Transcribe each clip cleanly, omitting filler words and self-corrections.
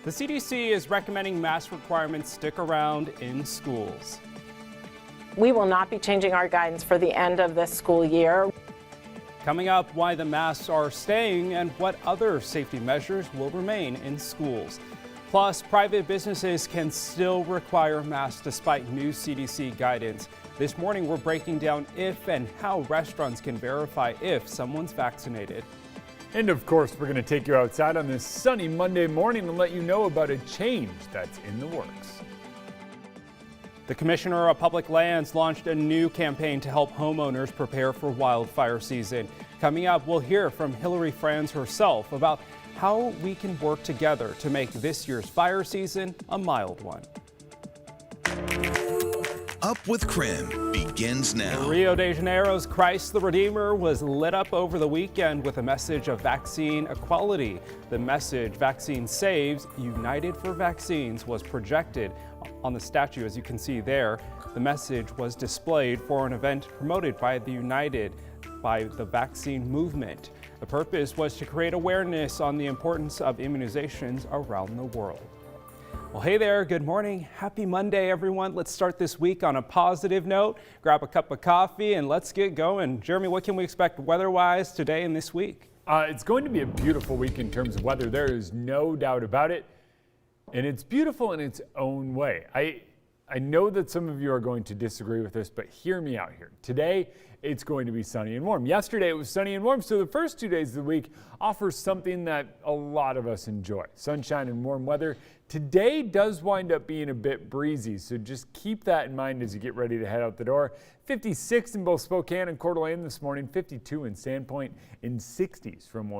The CDC is recommending mask requirements stick around in schools. We will not be changing our guidance for the end of this school year. Coming up, why the masks are staying and what other safety measures will remain in schools. Plus, private businesses can still require masks despite new CDC guidance. This morning, we're breaking down if and how restaurants can verify if someone's vaccinated. And of course, we're going to take you outside on this sunny Monday morning and let you know about a change that's in the works. The Commissioner of Public Lands launched a new campaign to help homeowners prepare for wildfire season. Coming up, we'll hear from Hillary Franz herself about how we can work together to make this year's fire season a mild one. Up with KREM begins now. Rio de Janeiro's Christ the Redeemer was lit up over the weekend with a message of vaccine equality. The message, "Vaccine Saves, United for Vaccines," was projected on the statue, as you can see there. The message was displayed for an event promoted by the vaccine movement. The purpose was to create awareness on the importance of immunizations around the world. Well, hey there, good morning. Happy Monday, everyone. Let's start this week on a positive note. Grab a cup of coffee and let's get going. Jeremy, what can we expect weather-wise today and this week? It's going to be a beautiful week in terms of weather. There is no doubt about it. And it's beautiful in its own way. I know that some of you are going to disagree with this, but hear me out here. Today, it's going to be sunny and warm. Yesterday, it was sunny and warm, so the first 2 days of the week offers something that a lot of us enjoy. Sunshine and warm weather. Today does wind up being a bit breezy, so just keep that in mind as you get ready to head out the door. 56 in both Spokane and Coeur d'Alene this morning, 52 in Sandpoint, and 60s from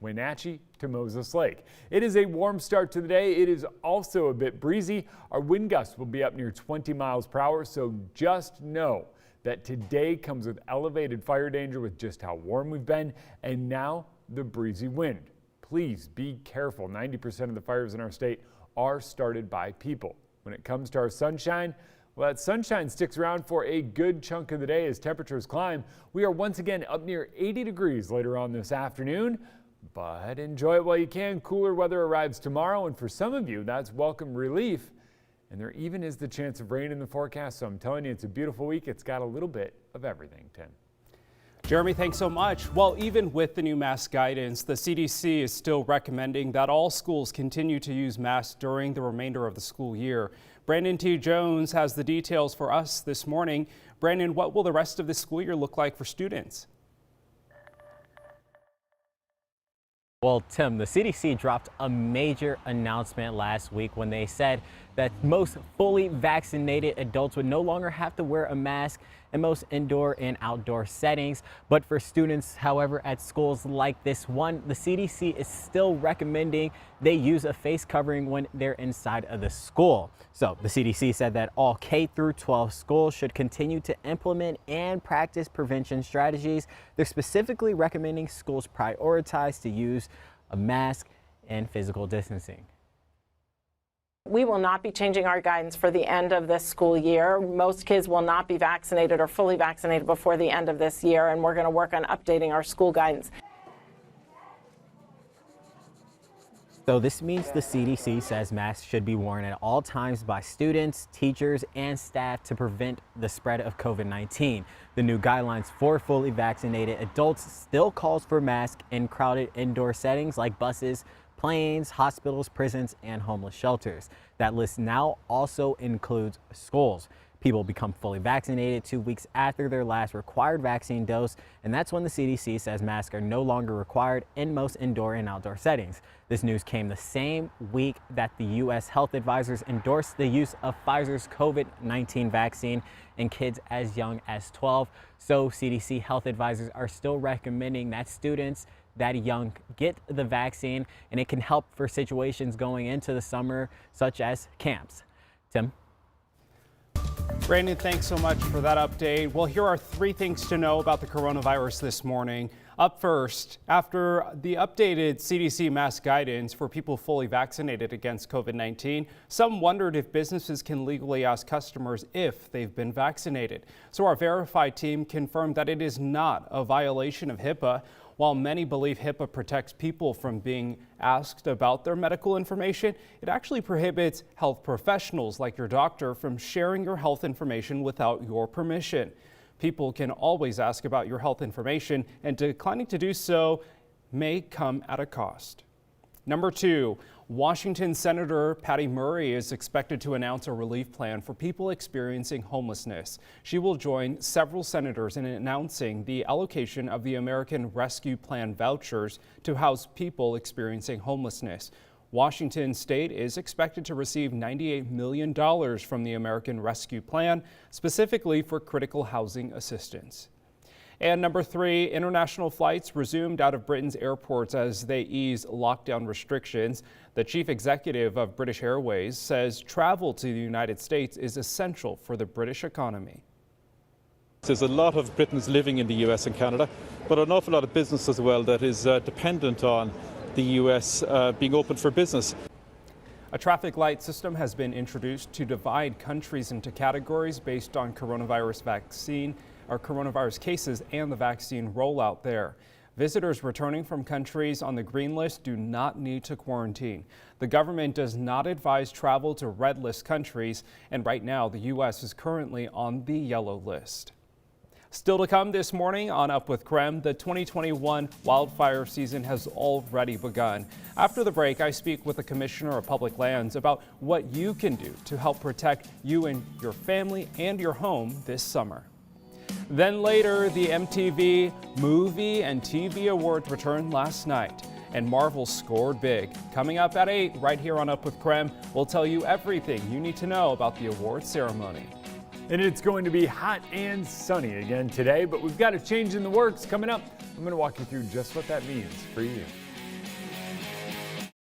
Wenatchee to Moses Lake. It is a warm start to the day. It is also a bit breezy. Our wind gusts will be up near 20 miles per hour, so just know that today comes with elevated fire danger with just how warm we've been, and now the breezy wind. Please be careful. 90% of the fires in our state are started by people. When it comes to our sunshine, well, that sunshine sticks around for a good chunk of the day as temperatures climb. We are once again up near 80 degrees later on this afternoon, but enjoy it while you can. Cooler weather arrives tomorrow, and for some of you, that's welcome relief. And there even is the chance of rain in the forecast, so I'm telling you, it's a beautiful week. It's got a little bit of everything, Tim. Jeremy, thanks so much. Well, even with the new mask guidance, the CDC is still recommending that all schools continue to use masks during the remainder of the school year. Brandon T. Jones has the details for us this morning. Brandon, what will the rest of the school year look like for students? Well, Tim, the CDC dropped a major announcement last week when they said that most fully vaccinated adults would no longer have to wear a mask in most indoor and outdoor settings. But for students, however, at schools like this one, the CDC is still recommending they use a face covering when they're inside of the school. So the CDC said that all K through 12 schools should continue to implement and practice prevention strategies. They're specifically recommending schools prioritize to use a mask and physical distancing. We will not be changing our guidance for the end of this school year. Most kids will not be vaccinated or fully vaccinated before the end of this year, and we're going to work on updating our school guidance. So this means the CDC says masks should be worn at all times by students, teachers, and staff to prevent the spread of COVID-19. The new guidelines for fully vaccinated adults still calls for masks in crowded indoor settings like buses, planes, hospitals, prisons, and homeless shelters. That list now also includes schools. People become fully vaccinated 2 weeks after their last required vaccine dose, and that's when the CDC says masks are no longer required in most indoor and outdoor settings. This news came the same week that the U.S. health advisors endorsed the use of Pfizer's COVID-19 vaccine in kids as young as 12. So CDC health advisors are still recommending that students that young get the vaccine, and it can help for situations going into the summer, such as camps. Tim? Brandon, thanks so much for that update. Well, here are 3 things to know about the coronavirus this morning. Up first, after the updated CDC mask guidance for people fully vaccinated against COVID-19, some wondered if businesses can legally ask customers if they've been vaccinated. So our Verified team confirmed that it is not a violation of HIPAA While many believe HIPAA protects people from being asked about their medical information, it actually prohibits health professionals like your doctor from sharing your health information without your permission. People can always ask about your health information, and declining to do so may come at a cost. Number 2, Washington Senator Patty Murray is expected to announce a relief plan for people experiencing homelessness. She will join several senators in announcing the allocation of the American Rescue Plan vouchers to house people experiencing homelessness. Washington State is expected to receive $98 million from the American Rescue Plan, specifically for critical housing assistance. And number 3, international flights resumed out of Britain's airports as they ease lockdown restrictions. The chief executive of British Airways says travel to the United States is essential for the British economy. There's a lot of Britons living in the US and Canada, but an awful lot of business as well that is dependent on the US being open for business. A traffic light system has been introduced to divide countries into categories based on coronavirus cases and the vaccine rollout there. Visitors returning from countries on the green list do not need to quarantine. The government does not advise travel to red list countries, and right now the U.S. is currently on the yellow list. Still to come this morning on Up with KREM, the 2021 wildfire season has already begun. After the break, I speak with the Commissioner of Public Lands about what you can do to help protect you and your family and your home this summer. Then later, the MTV Movie and TV Awards returned last night, and Marvel scored big. Coming up at 8, right here on Up with KREM, we'll tell you everything you need to know about the awards ceremony. And it's going to be hot and sunny again today, but we've got a change in the works coming up. I'm going to walk you through just what that means for you.